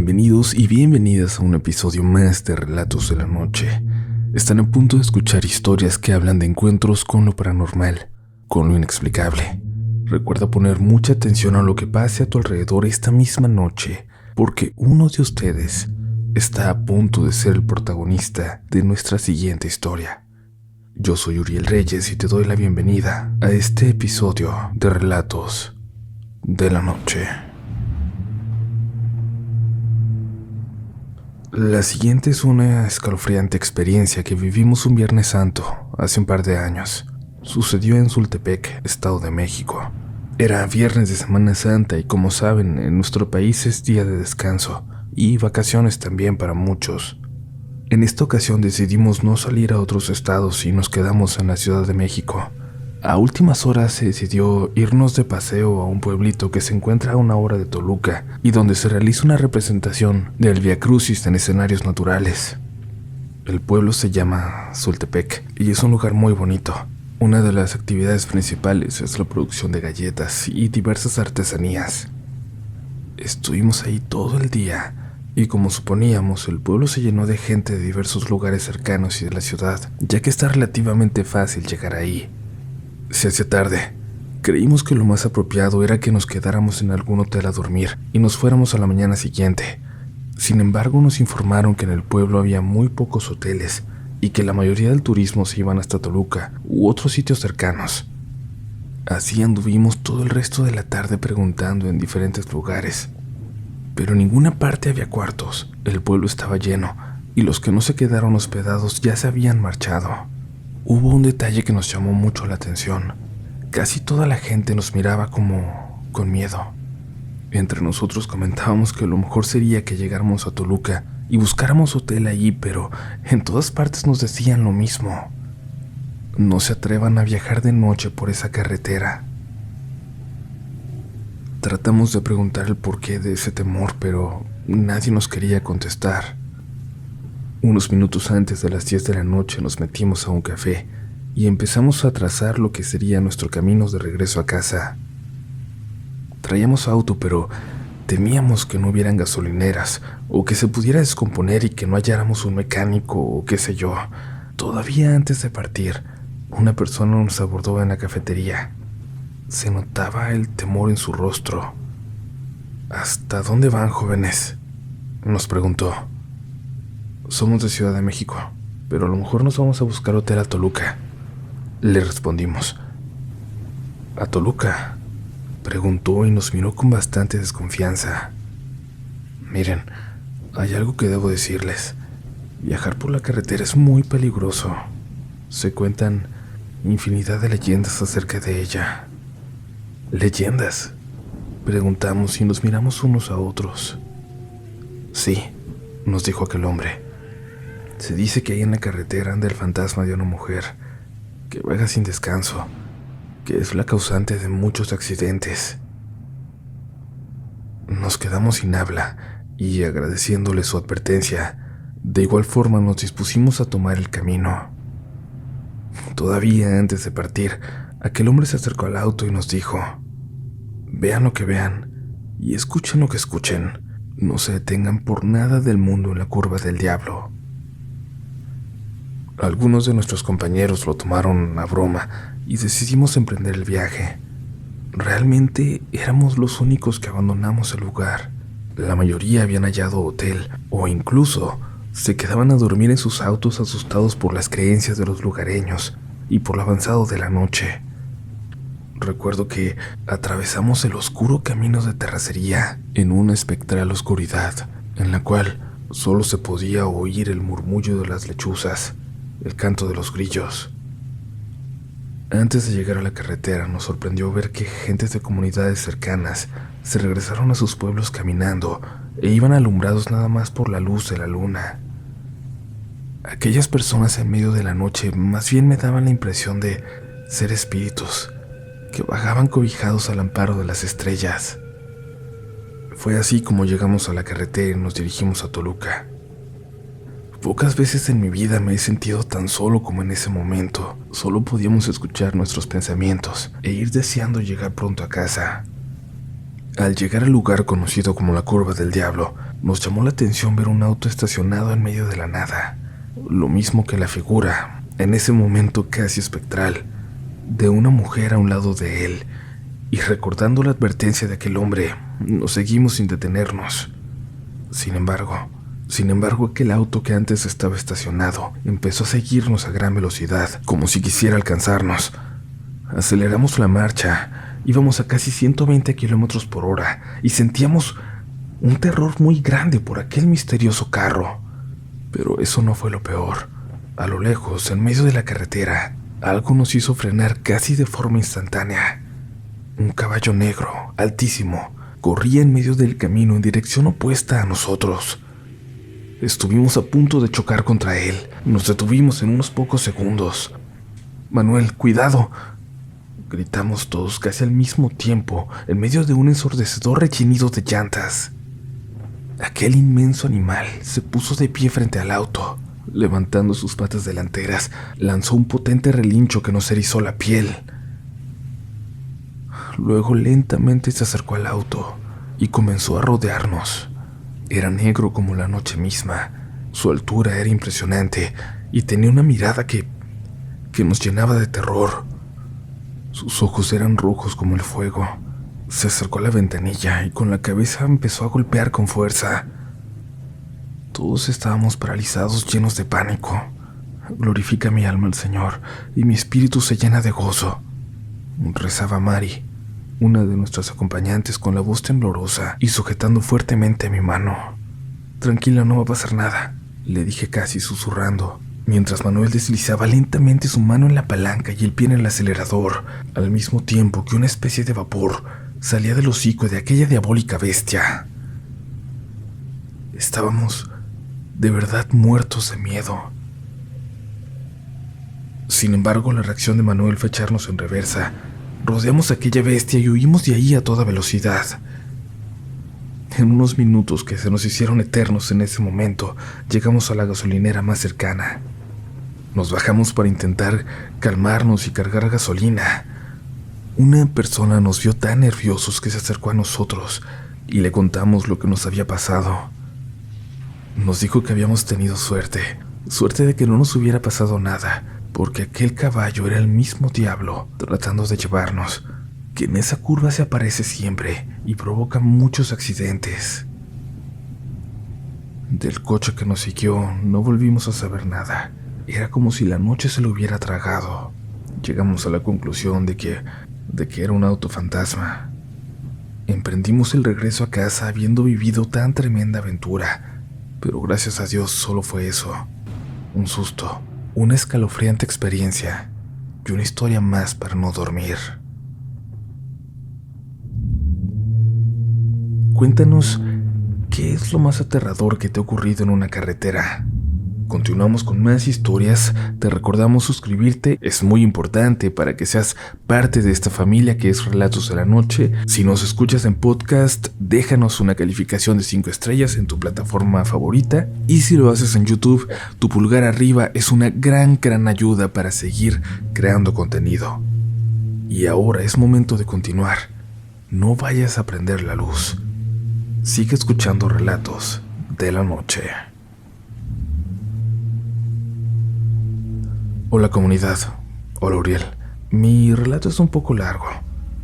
Bienvenidos y bienvenidas a un episodio más de Relatos de la Noche. Están a punto de escuchar historias que hablan de encuentros con lo paranormal, con lo inexplicable. Recuerda poner mucha atención a lo que pase a tu alrededor esta misma noche, porque uno de ustedes está a punto de ser el protagonista de nuestra siguiente historia. Yo soy Uriel Reyes y te doy la bienvenida a este episodio de Relatos de la Noche. La siguiente es una escalofriante experiencia que vivimos un Viernes Santo hace un par de años. Sucedió en Sultepec, Estado de México. Era viernes de Semana Santa y, como saben, en nuestro país es día de descanso y vacaciones también para muchos. En esta ocasión decidimos no salir a otros estados y nos quedamos en la Ciudad de México. A últimas horas se decidió irnos de paseo a un pueblito que se encuentra a una hora de Toluca y donde se realiza una representación del Vía Crucis en escenarios naturales. El pueblo se llama Sultepec y es un lugar muy bonito. Una de las actividades principales es la producción de galletas y diversas artesanías. Estuvimos ahí todo el día y, como suponíamos, el pueblo se llenó de gente de diversos lugares cercanos y de la ciudad, ya que está relativamente fácil llegar ahí. Se hacía tarde. Creímos que lo más apropiado era que nos quedáramos en algún hotel a dormir y nos fuéramos a la mañana siguiente. Sin embargo, nos informaron que en el pueblo había muy pocos hoteles y que la mayoría del turismo se iban hasta Toluca u otros sitios cercanos. Así anduvimos todo el resto de la tarde preguntando en diferentes lugares, pero en ninguna parte había cuartos. El pueblo estaba lleno y los que no se quedaron hospedados ya se habían marchado. Hubo un detalle que nos llamó mucho la atención. Casi toda la gente nos miraba como con miedo. Entre nosotros comentábamos que lo mejor sería que llegáramos a Toluca y buscáramos hotel allí, pero en todas partes nos decían lo mismo. No se atrevan a viajar de noche por esa carretera. Tratamos de preguntar el porqué de ese temor, pero nadie nos quería contestar. Unos minutos antes de las 10 de la noche nos metimos a un café y empezamos a trazar lo que sería nuestro camino de regreso a casa. Traíamos auto, pero temíamos que no hubieran gasolineras o que se pudiera descomponer y que no halláramos un mecánico o qué sé yo. Todavía antes de partir, una persona nos abordó en la cafetería. Se notaba el temor en su rostro. ¿Hasta dónde van, jóvenes?, nos preguntó. Somos de Ciudad de México, pero a lo mejor nos vamos a buscar hotel a Toluca, le respondimos. ¿A Toluca?, preguntó y nos miró con bastante desconfianza. Miren, hay algo que debo decirles. Viajar por la carretera es muy peligroso. Se cuentan infinidad de leyendas acerca de ella. ¿Leyendas?, preguntamos y nos miramos unos a otros. Sí, nos dijo aquel hombre. Se dice que ahí en la carretera anda el fantasma de una mujer que vaga sin descanso, que es la causante de muchos accidentes. Nos quedamos sin habla y, agradeciéndole su advertencia, de igual forma nos dispusimos a tomar el camino. Todavía antes de partir, aquel hombre se acercó al auto y nos dijo: vean lo que vean y escuchen lo que escuchen, no se detengan por nada del mundo en la curva del diablo. Algunos de nuestros compañeros lo tomaron a broma y decidimos emprender el viaje. Realmente éramos los únicos que abandonamos el lugar. La mayoría habían hallado hotel o incluso se quedaban a dormir en sus autos asustados por las creencias de los lugareños y por lo avanzado de la noche. Recuerdo que atravesamos el oscuro camino de terracería en una espectral oscuridad en la cual solo se podía oír el murmullo de las lechuzas, el canto de los grillos. Antes de llegar a la carretera nos sorprendió ver que gentes de comunidades cercanas se regresaron a sus pueblos caminando e iban alumbrados nada más por la luz de la luna. Aquellas personas en medio de la noche más bien me daban la impresión de ser espíritus que vagaban cobijados al amparo de las estrellas. Fue así como llegamos a la carretera y nos dirigimos a Toluca. Pocas veces en mi vida me he sentido tan solo como en ese momento. Solo podíamos escuchar nuestros pensamientos e ir deseando llegar pronto a casa. Al llegar al lugar conocido como la Curva del Diablo, nos llamó la atención ver un auto estacionado en medio de la nada, lo mismo que la figura, en ese momento casi espectral, de una mujer a un lado de él, y recordando la advertencia de aquel hombre, nos seguimos sin detenernos. Sin embargo, aquel auto que antes estaba estacionado empezó a seguirnos a gran velocidad, como si quisiera alcanzarnos. Aceleramos la marcha, íbamos a casi 120 kilómetros por hora y sentíamos un terror muy grande por aquel misterioso carro. Pero eso no fue lo peor. A lo lejos, en medio de la carretera, algo nos hizo frenar casi de forma instantánea. Un caballo negro, altísimo, corría en medio del camino en dirección opuesta a nosotros. Estuvimos a punto de chocar contra él. Nos detuvimos en unos pocos segundos. «Manuel, cuidado», gritamos todos casi al mismo tiempo, en medio de un ensordecedor rechinido de llantas. Aquel inmenso animal se puso de pie frente al auto. Levantando sus patas delanteras, lanzó un potente relincho que nos erizó la piel. Luego lentamente se acercó al auto y comenzó a rodearnos. Era negro como la noche misma. Su altura era impresionante y tenía una mirada que nos llenaba de terror. Sus ojos eran rojos como el fuego. Se acercó a la ventanilla y con la cabeza empezó a golpear con fuerza. Todos estábamos paralizados, llenos de pánico. Glorifica mi alma al Señor y mi espíritu se llena de gozo, rezaba Mari, una de nuestras acompañantes, con la voz temblorosa y sujetando fuertemente mi mano. «Tranquila, no va a pasar nada», le dije casi susurrando, mientras Manuel deslizaba lentamente su mano en la palanca y el pie en el acelerador, al mismo tiempo que una especie de vapor salía del hocico de aquella diabólica bestia. Estábamos de verdad muertos de miedo. Sin embargo, la reacción de Manuel fue echarnos en reversa. Rodeamos a aquella bestia y huimos de ahí a toda velocidad. En unos minutos que se nos hicieron eternos en ese momento, llegamos a la gasolinera más cercana. Nos bajamos para intentar calmarnos y cargar gasolina. Una persona nos vio tan nerviosos que se acercó a nosotros y le contamos lo que nos había pasado. Nos dijo que habíamos tenido suerte de que no nos hubiera pasado nada, porque aquel caballo era el mismo diablo tratando de llevarnos, que en esa curva se aparece siempre y provoca muchos accidentes. Del coche que nos siguió no volvimos a saber nada. Era como si la noche se lo hubiera tragado. Llegamos a la conclusión de que era un auto fantasma. Emprendimos el regreso a casa habiendo vivido tan tremenda aventura, pero gracias a Dios solo fue eso, un susto, una escalofriante experiencia y una historia más para no dormir. Cuéntanos, ¿qué es lo más aterrador que te ha ocurrido en una carretera? Continuamos con más historias. Te recordamos suscribirte, es muy importante para que seas parte de esta familia que es Relatos de la Noche. Si nos escuchas en podcast, déjanos una calificación de 5 estrellas en tu plataforma favorita. Y si lo haces en YouTube, tu pulgar arriba es una gran ayuda para seguir creando contenido. Y ahora es momento de continuar. No vayas a prender la luz. Sigue escuchando Relatos de la Noche. Hola comunidad, hola Uriel. Mi relato es un poco largo.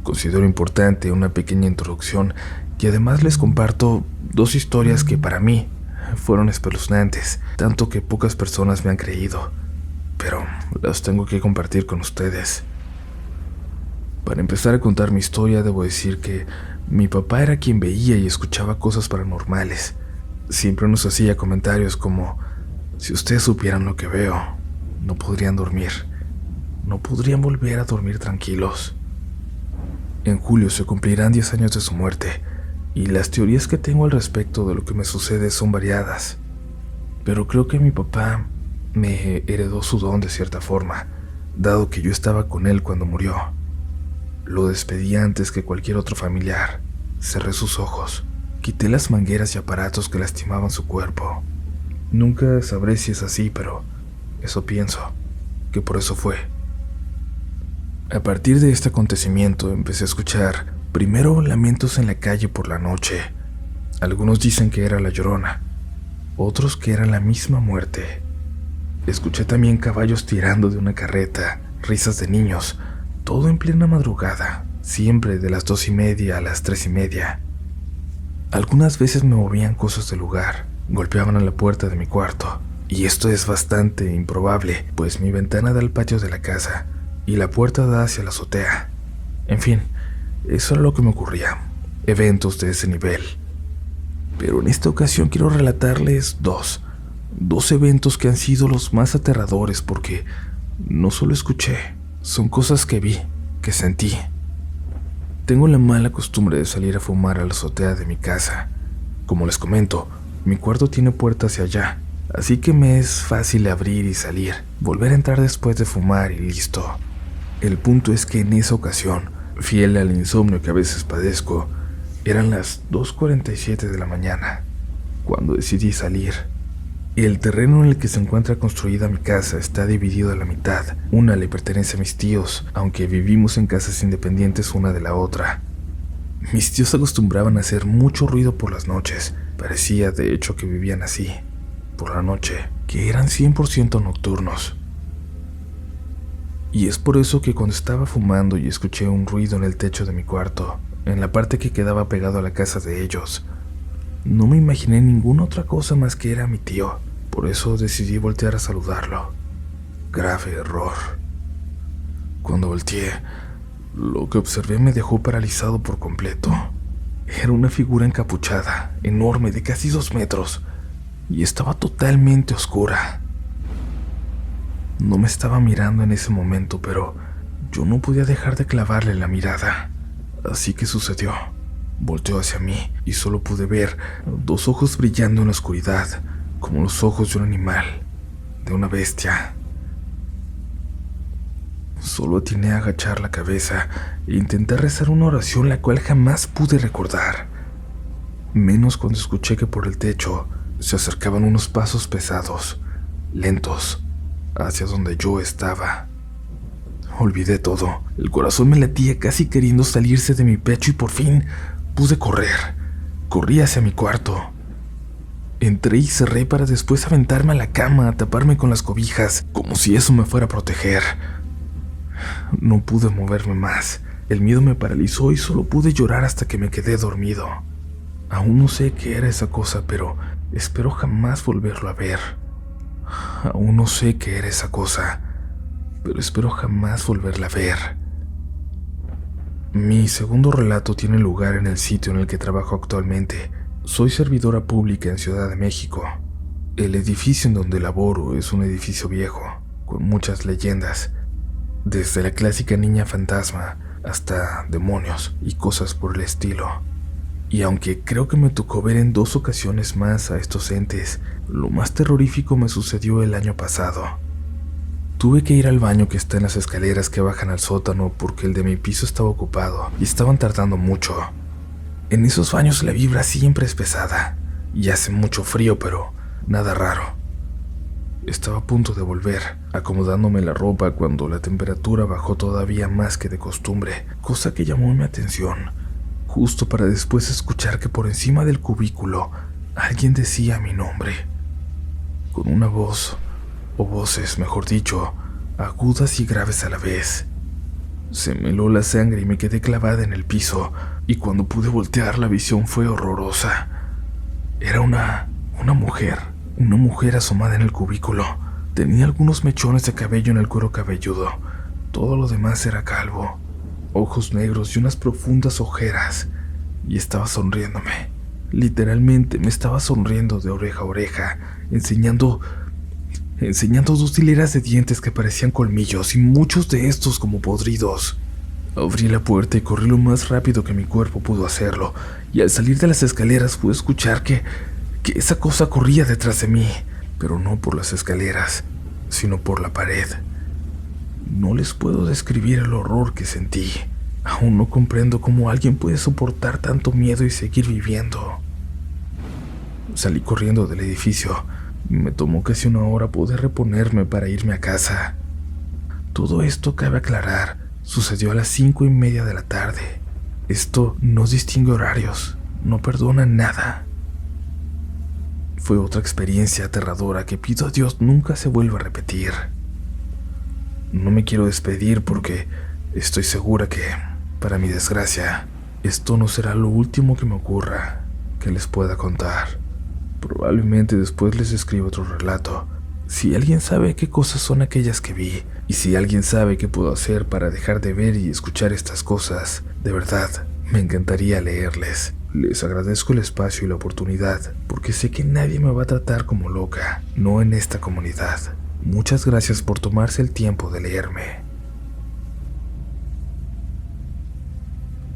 Considero importante una pequeña introducción y además les comparto 2 historias que para mí fueron espeluznantes, tanto que pocas personas me han creído, pero las tengo que compartir con ustedes. Para empezar a contar mi historia, debo decir que mi papá era quien veía y escuchaba cosas paranormales. Siempre nos hacía comentarios como: si ustedes supieran lo que veo, no podrían dormir, no podrían volver a dormir tranquilos. En julio se cumplirán 10 años de su muerte, y las teorías que tengo al respecto de lo que me sucede son variadas. Pero creo que mi papá me heredó su don de cierta forma, dado que yo estaba con él cuando murió. Lo despedí antes que cualquier otro familiar. Cerré sus ojos, quité las mangueras y aparatos que lastimaban su cuerpo. Nunca sabré si es así, pero eso pienso, que por eso fue. A partir de este acontecimiento empecé a escuchar Primero, lamentos en la calle por la noche. Algunos dicen que era la Llorona, otros que era la misma muerte. Escuché también caballos tirando de una carreta, risas de niños, todo en plena madrugada, siempre de las 2:30 a las 3:30. Algunas veces me movían cosas del lugar, golpeaban a la puerta de mi cuarto, y esto es bastante improbable, pues mi ventana da al patio de la casa y la puerta da hacia la azotea. En fin, eso era lo que me ocurría, eventos de ese nivel. Pero en esta ocasión quiero relatarles dos eventos que han sido los más aterradores porque no solo escuché, son cosas que vi, que sentí. Tengo la mala costumbre de salir a fumar a la azotea de mi casa. Como les comento, mi cuarto tiene puerta hacia allá, así que me es fácil abrir y salir, volver a entrar después de fumar y listo. El punto es que en esa ocasión, fiel al insomnio que a veces padezco, eran las 2:47 de la mañana, cuando decidí salir. El terreno en el que se encuentra construida mi casa está dividido a la mitad. Una le pertenece a mis tíos, aunque vivimos en casas independientes una de la otra. Mis tíos acostumbraban a hacer mucho ruido por las noches. Parecía, de hecho, que vivían así, por la noche, que eran 100% nocturnos. Y es por eso que cuando estaba fumando y escuché un ruido en el techo de mi cuarto, en la parte que quedaba pegado a la casa de ellos, no me imaginé ninguna otra cosa más que era mi tío. Por eso decidí voltear a saludarlo. Grave error. Cuando volteé, lo que observé me dejó paralizado por completo. Era una figura encapuchada, enorme, de casi 2 metros, y estaba totalmente oscura. No me estaba mirando en ese momento, pero yo no podía dejar de clavarle la mirada. Así que sucedió. Volteó hacia mí y solo pude ver 2 ojos brillando en la oscuridad, como los ojos de un animal, de una bestia. Solo atiné a agachar la cabeza e intenté rezar una oración la cual jamás pude recordar. Menos cuando escuché que por el techo se acercaban unos pasos pesados, lentos, hacia donde yo estaba. Olvidé todo. El corazón me latía casi queriendo salirse de mi pecho y por fin pude correr. Corrí hacia mi cuarto. Entré y cerré para después aventarme a la cama a taparme con las cobijas, como si eso me fuera a proteger. No pude moverme más. El miedo me paralizó y solo pude llorar hasta que me quedé dormido. Aún no sé qué era esa cosa, pero espero jamás volverlo a ver. Aún no sé qué era esa cosa, pero espero jamás volverla a ver. Mi segundo relato tiene lugar en el sitio en el que trabajo actualmente. Soy servidora pública en Ciudad de México. El edificio en donde laboro es un edificio viejo, con muchas leyendas, desde la clásica niña fantasma hasta demonios y cosas por el estilo. Y aunque creo que me tocó ver en 2 ocasiones más a estos entes, lo más terrorífico me sucedió el año pasado. Tuve que ir al baño que está en las escaleras que bajan al sótano porque el de mi piso estaba ocupado y estaban tardando mucho. En esos baños la vibra siempre es pesada y hace mucho frío, pero nada raro. Estaba a punto de volver, acomodándome la ropa cuando la temperatura bajó todavía más que de costumbre, cosa que llamó mi atención, justo para después escuchar que por encima del cubículo alguien decía mi nombre, con una voz, o voces, mejor dicho, agudas y graves a la vez. Se me heló la sangre y me quedé clavada en el piso, y cuando pude voltear la visión fue horrorosa. Era una mujer asomada en el cubículo. Tenía algunos mechones de cabello en el cuero cabelludo. Todo lo demás era calvo, ojos negros y unas profundas ojeras, y estaba sonriéndome. Literalmente me estaba sonriendo de oreja a oreja, enseñando 2 hileras de dientes que parecían colmillos y muchos de estos como podridos. Abrí la puerta y corrí lo más rápido que mi cuerpo pudo hacerlo, y al salir de las escaleras pude escuchar que esa cosa corría detrás de mí, pero no por las escaleras, sino por la pared. No les puedo describir el horror que sentí. Aún no comprendo cómo alguien puede soportar tanto miedo y seguir viviendo. Salí corriendo del edificio. Me tomó casi 1 hora poder reponerme para irme a casa. Todo esto, cabe aclarar, sucedió a las 5:30 de la tarde. Esto no distingue horarios, no perdona nada. Fue otra experiencia aterradora que pido a Dios nunca se vuelva a repetir. No me quiero despedir porque estoy segura que, para mi desgracia, esto no será lo último que me ocurra, que les pueda contar. Probablemente después les escribo otro relato. Si alguien sabe qué cosas son aquellas que vi, y si alguien sabe qué puedo hacer para dejar de ver y escuchar estas cosas, de verdad, me encantaría leerles. Les agradezco el espacio y la oportunidad, porque sé que nadie me va a tratar como loca, no en esta comunidad. Muchas gracias por tomarse el tiempo de leerme.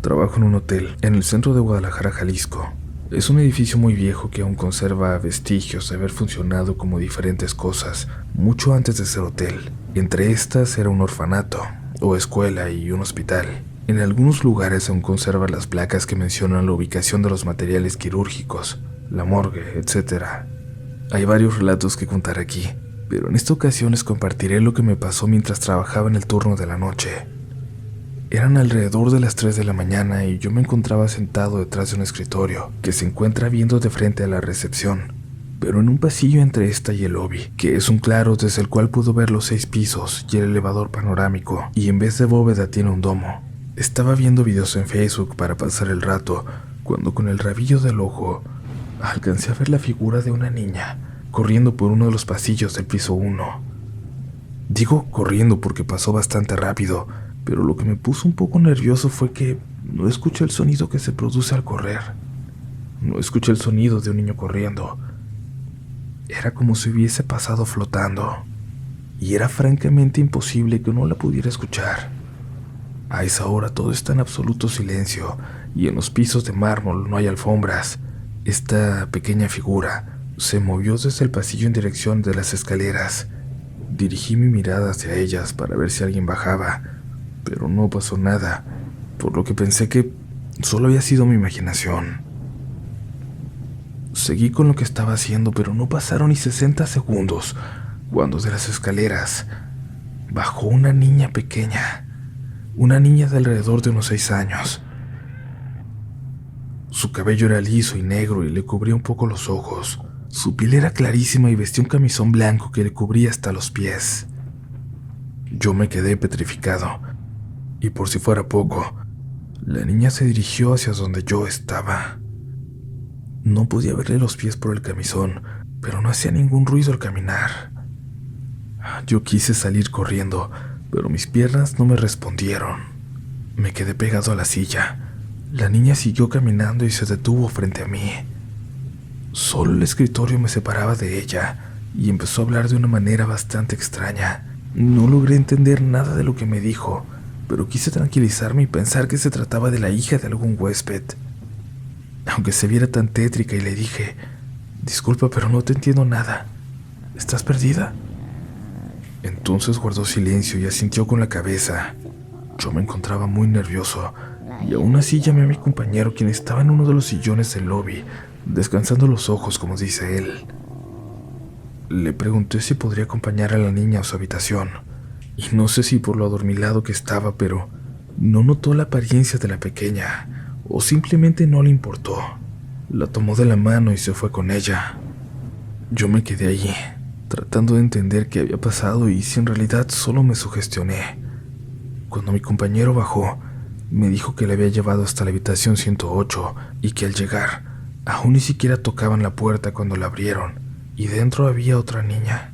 Trabajo en un hotel en el centro de Guadalajara, Jalisco. Es un edificio muy viejo que aún conserva vestigios de haber funcionado como diferentes cosas mucho antes de ser hotel. Entre estas era un orfanato, o escuela y un hospital. En algunos lugares aún conserva las placas que mencionan la ubicación de los materiales quirúrgicos, la morgue, etc. Hay varios relatos que contar aquí, pero en esta ocasión les compartiré lo que me pasó mientras trabajaba en el turno de la noche. Eran alrededor de las 3 de la mañana y yo me encontraba sentado detrás de un escritorio que se encuentra viendo de frente a la recepción, pero en un pasillo entre esta y el lobby, que es un claro desde el cual puedo ver los 6 pisos y el elevador panorámico, y en vez de bóveda tiene un domo. Estaba viendo videos en Facebook para pasar el rato, cuando con el rabillo del ojo alcancé a ver la figura de una niña corriendo por uno de los pasillos del piso 1. Digo corriendo porque pasó bastante rápido, pero lo que me puso un poco nervioso fue que no escuché el sonido que se produce al correr. No escuché el sonido de un niño corriendo. Era como si hubiese pasado flotando, y era francamente imposible que no la pudiera escuchar. A esa hora todo está en absoluto silencio, y en los pisos de mármol no hay alfombras. Esta pequeña figura se movió desde el pasillo en dirección de las escaleras. Dirigí mi mirada hacia ellas para ver si alguien bajaba, pero no pasó nada, por lo que pensé que solo había sido mi imaginación. Seguí con lo que estaba haciendo, pero no pasaron ni 60 segundos cuando de las escaleras bajó una niña pequeña, una niña de alrededor de unos 6 años. Su cabello era liso y negro y le cubría un poco los ojos. Su piel era clarísima y vestía un camisón blanco que le cubría hasta los pies. Yo me quedé petrificado, y por si fuera poco, la niña se dirigió hacia donde yo estaba. No podía verle los pies por el camisón, pero no hacía ningún ruido al caminar. Yo quise salir corriendo, pero mis piernas no me respondieron. Me quedé pegado a la silla. La niña siguió caminando y se detuvo frente a mí. Solo el escritorio me separaba de ella, y empezó a hablar de una manera bastante extraña. No logré entender nada de lo que me dijo, pero quise tranquilizarme y pensar que se trataba de la hija de algún huésped. Aunque se viera tan tétrica, y le dije: «Disculpa, pero no te entiendo nada. ¿Estás perdida?». Entonces guardó silencio y asintió con la cabeza. Yo me encontraba muy nervioso, y aún así llamé a mi compañero, quien estaba en uno de los sillones del lobby, descansando los ojos, como dice él. Le pregunté si podría acompañar a la niña a su habitación, y no sé si por lo adormilado que estaba, pero no notó la apariencia de la pequeña, o simplemente no le importó. La tomó de la mano y se fue con ella. Yo me quedé allí, tratando de entender qué había pasado y si en realidad solo me sugestioné. Cuando mi compañero bajó, me dijo que le había llevado hasta la habitación 108 y que al llegar aún ni siquiera tocaban la puerta cuando la abrieron, y dentro había otra niña,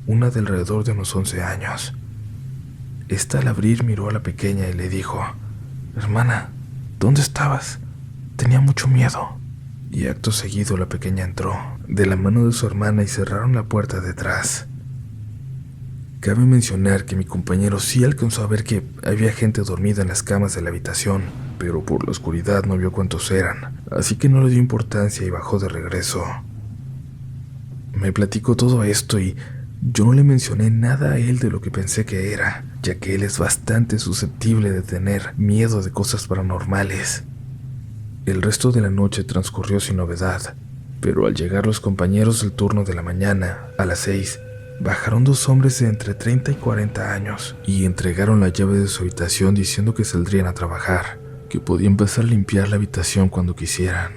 una de alrededor de unos 11 años. Esta al abrir miró a la pequeña y le dijo: «Hermana, ¿dónde estabas? Tenía mucho miedo». Y acto seguido la pequeña entró de la mano de su hermana y cerraron la puerta detrás. Cabe mencionar que mi compañero sí alcanzó a ver que había gente dormida en las camas de la habitación, pero por la oscuridad no vio cuántos eran, así que no le dio importancia y bajó de regreso. Me platicó todo esto y yo no le mencioné nada a él de lo que pensé que era, ya que él es bastante susceptible de tener miedo de cosas paranormales. El resto de la noche transcurrió sin novedad, pero al llegar los compañeros del turno de la mañana, a las 6, bajaron 2 hombres de entre 30 y 40 años y entregaron la llave de su habitación diciendo que saldrían a trabajar. que podían pasar a limpiar la habitación cuando quisieran.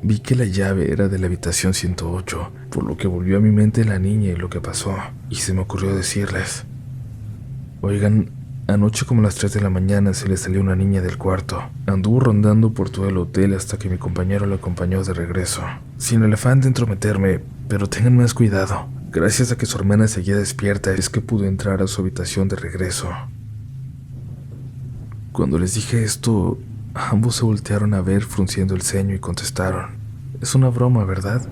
Vi que la llave era de la habitación 108, por lo que volvió a mi mente la niña y lo que pasó, y se me ocurrió decirles: oigan, anoche como a las 3 de la mañana se le salió una niña del cuarto. Anduvo rondando por todo el hotel hasta que mi compañero la acompañó de regreso, sin el afán de entrometerme, pero tengan más cuidado. Gracias a que su hermana seguía despierta es que pudo entrar a su habitación de regreso. Cuando les dije esto, ambos se voltearon a ver frunciendo el ceño y contestaron: es una broma, ¿verdad?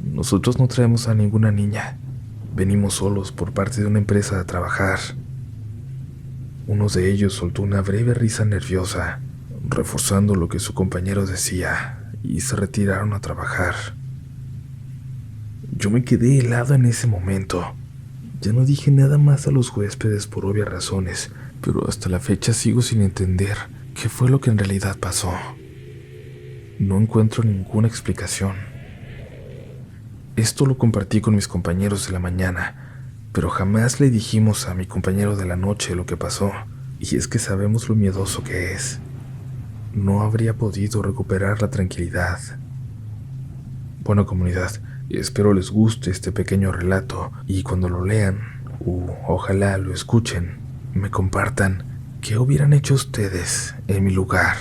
Nosotros no traemos a ninguna niña. Venimos solos por parte de una empresa a trabajar. Uno de ellos soltó una breve risa nerviosa, reforzando lo que su compañero decía, y se retiraron a trabajar. Yo me quedé helado en ese momento. Ya no dije nada más a los huéspedes por obvias razones, pero hasta la fecha sigo sin entender qué fue lo que en realidad pasó. No encuentro ninguna explicación. Esto lo compartí con mis compañeros de la mañana, pero jamás le dijimos a mi compañero de la noche lo que pasó, y es que sabemos lo miedoso que es. No habría podido recuperar la tranquilidad. Bueno, comunidad, espero les guste este pequeño relato y cuando lo lean, ojalá lo escuchen, me compartan qué hubieran hecho ustedes en mi lugar.